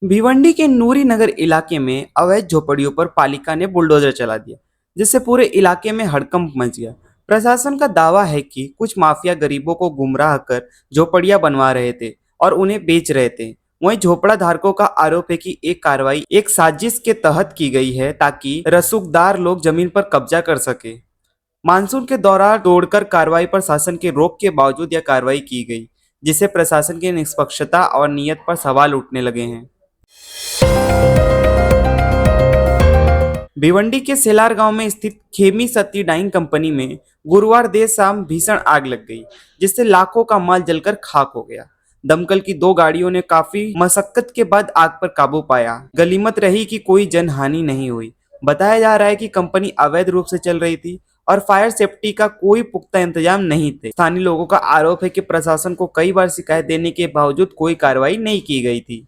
भिवंडी के नूरी नगर इलाके में अवैध झोपड़ियों पर पालिका ने बुलडोजर चला दिया, जिससे पूरे इलाके में हड़कंप मच गया। प्रशासन का दावा है कि कुछ माफिया गरीबों को गुमराह कर झोपड़ियां बनवा रहे थे और उन्हें बेच रहे थे। वहीं झोपड़ा धारकों का आरोप है कि एक कार्रवाई एक साजिश के तहत की गई है ताकि रसूखदार लोग जमीन पर कब्जा कर सके। मानसून के दौरान तोड़कर कार्रवाई पर शासन के रोक के बावजूद यह कार्रवाई की गई, जिससे प्रशासन की निष्पक्षता और नीयत पर सवाल उठने लगे हैं। भिवंडी के सेलार गांव में स्थित खेमी सती डाइंग कंपनी में गुरुवार देर शाम भीषण आग लग गई, जिससे लाखों का माल जलकर खाक हो गया। दमकल की 2 गाड़ियों ने काफी मशक्कत के बाद आग पर काबू पाया। गनीमत रही कि कोई जनहानि नहीं हुई। बताया जा रहा है कि कंपनी अवैध रूप से चल रही थी और फायर सेफ्टी का कोई पुख्ता इंतजाम नहीं थे। स्थानीय लोगों का आरोप है कि प्रशासन को कई बार शिकायत देने के बावजूद कोई कार्रवाई नहीं की गई थी।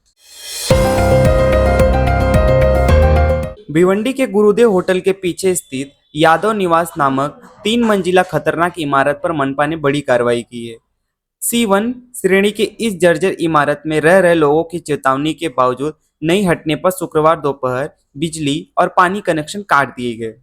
भिवंडी के गुरुदेव होटल के पीछे स्थित यादव निवास नामक 3 मंजिला खतरनाक इमारत पर मनपा ने बड़ी कार्रवाई की है। C1 श्रेणी के इस जर्जर इमारत में रह रहे लोगों की चेतावनी के बावजूद नहीं हटने पर शुक्रवार दोपहर बिजली और पानी कनेक्शन काट दिए गए।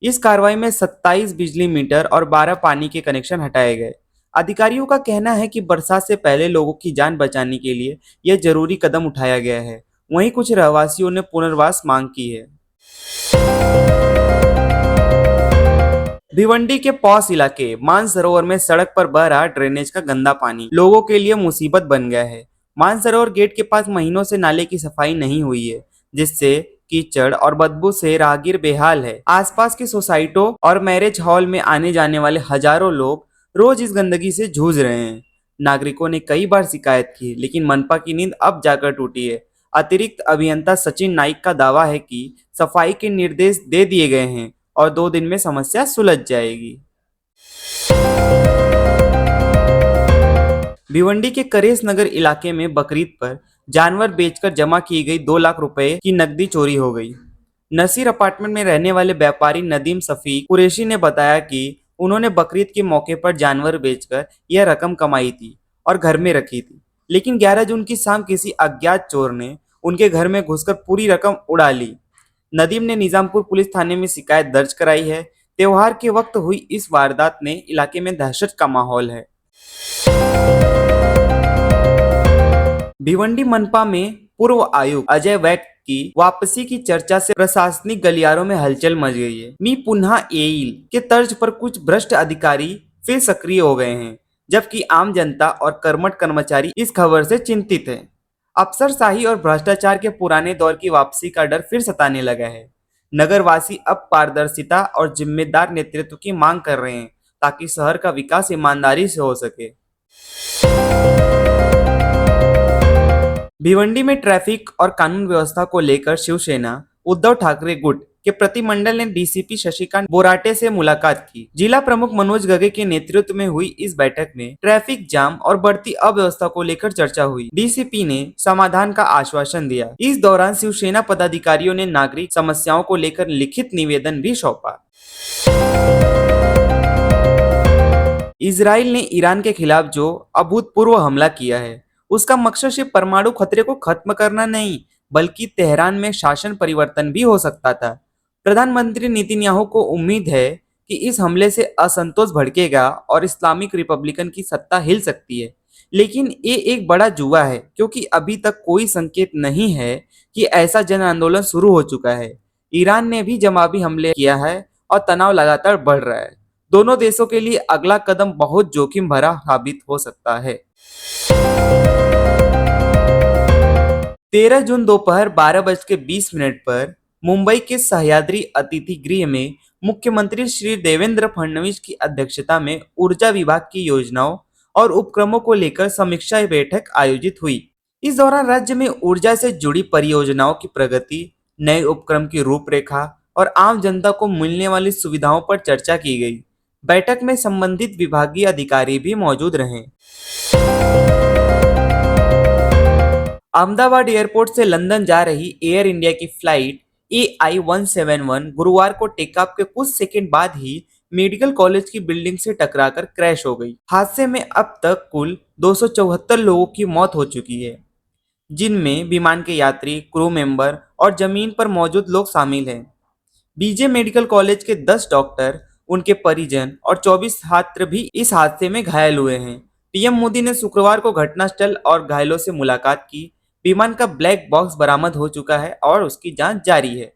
इस कार्रवाई में 27 बिजली मीटर और 12 पानी के कनेक्शन हटाए गए। अधिकारियों का कहना है कि बरसात से पहले लोगों की जान बचाने के लिए यह जरूरी कदम उठाया गया है। वहीं कुछ रहवासियों ने पुनर्वास मांग की है। भिवंडी के पौस इलाके मानसरोवर में सड़क पर बह रहा ड्रेनेज का गंदा पानी लोगों के लिए मुसीबत बन गया है। मानसरोवर गेट के पास महीनों से नाले की सफाई नहीं हुई है, जिससे कीचड़ और बदबू से राहगीर बेहाल है। आसपास की सोसाइटियों और मैरिज हॉल में आने जाने वाले हजारों लोग रोज इस गंदगी से जूझ रहे हैं। नागरिकों ने कई बार शिकायत की, लेकिन मनपा की नींद अब जाकर टूटी है। अतिरिक्त अभियंता सचिन नाइक का दावा है कि सफाई के निर्देश दे दिए गए हैं और 2 दिन में समस्या सुलझ जाएगी। भिवंडी के करेश नगर इलाके में बकरीद पर जानवर बेचकर जमा की गई 2 लाख रुपए की नकदी चोरी हो गई। नसीर अपार्टमेंट में रहने वाले व्यापारी नदीम सफीक कुरैशी ने बताया कि उन्होंने बकरीद के मौके पर जानवर बेचकर यह रकम कमाई थी और घर में रखी थी, लेकिन 11 जून की शाम किसी अज्ञात चोर ने उनके घर में घुसकर पूरी रकम उड़ा ली। नदीम ने निजामपुर पुलिस थाने में शिकायत दर्ज कराई है। त्योहार के वक्त हुई इस वारदात ने इलाके में दहशत का माहौल है। भिवंडी मनपा में पूर्व आयुक्त अजय वैद की वापसी की चर्चा से प्रशासनिक गलियारों में हलचल मच गई है। मी पुन्हा येईल के तर्ज पर कुछ भ्रष्ट अधिकारी फिर सक्रिय हो गए हैं, जबकि आम जनता और कर्मठ कर्मचारी इस खबर से चिंतित है। अफसरशाही और भ्रष्टाचार के पुराने दौर की वापसी का डर फिर सताने लगा है। नगरवासी अब पारदर्शिता और जिम्मेदार नेतृत्व की मांग कर रहे हैं, ताकि शहर का विकास ईमानदारी से हो सके। भिवंडी में ट्रैफिक और कानून व्यवस्था को लेकर शिवसेना उद्धव ठाकरे गुट के प्रतिमंडल ने डीसीपी शशिकांत बोराटे से मुलाकात की। जिला प्रमुख मनोज गगे के नेतृत्व में हुई इस बैठक में ट्रैफिक जाम और बढ़ती अव्यवस्था को लेकर चर्चा हुई। डीसीपी ने समाधान का आश्वासन दिया। इस दौरान शिवसेना पदाधिकारियों ने नागरिक समस्याओं को लेकर लिखित निवेदन भी सौंपा। इजराइल ने ईरान के खिलाफ जो अभूतपूर्व हमला किया है, उसका मकसद सिर्फ परमाणु खतरे को खत्म करना नहीं, बल्कि तेहरान में शासन परिवर्तन भी हो सकता था। प्रधानमंत्री नेतन्याहू को उम्मीद है कि इस हमले से असंतोष भड़केगा और इस्लामिक रिपब्लिकन की सत्ता हिल सकती है, लेकिन ये एक बड़ा जुआ है, क्योंकि अभी तक कोई संकेत नहीं है कि ऐसा जन आंदोलन शुरू हो चुका है। ईरान ने भी जवाबी हमले किया है और तनाव लगातार बढ़ रहा है। दोनों देशों के लिए अगला कदम बहुत जोखिम भरा साबित हो सकता है। 13 जून दोपहर 12:20 पर मुंबई के सह्याद्री अतिथि गृह में मुख्यमंत्री श्री देवेंद्र फडणवीस की अध्यक्षता में ऊर्जा विभाग की योजनाओं और उपक्रमों को लेकर समीक्षा बैठक आयोजित हुई। इस दौरान राज्य में ऊर्जा से जुड़ी परियोजनाओं की प्रगति, नए उपक्रम की रूपरेखा और आम जनता को मिलने वाली सुविधाओं पर चर्चा की गई। बैठक में संबंधित विभागीय अधिकारी भी मौजूद रहे। अहमदाबाद एयरपोर्ट से लंदन जा रही एयर इंडिया की फ्लाइट AI-171 गुरुवार को टेकऑफ के कुछ सेकंड बाद ही मेडिकल कॉलेज की बिल्डिंग से टकराकर क्रैश हो गई। हादसे में अब तक कुल 274 लोगों की मौत हो चुकी है। जिनमें विमान के यात्री, क्रू मेंबर और जमीन पर मौजूद लोग शामिल हैं। बीजे मेडिकल कॉलेज के 10 डॉक्टर, उनके परिजन और 24 छात्र भी इस हादसे में घायल हुए हैं। पीएम मोदी ने शुक्रवार को घटनास्थल और घायलों से मुलाकात की। विमान का ब्लैक बॉक्स बरामद हो चुका है और उसकी जांच जारी है।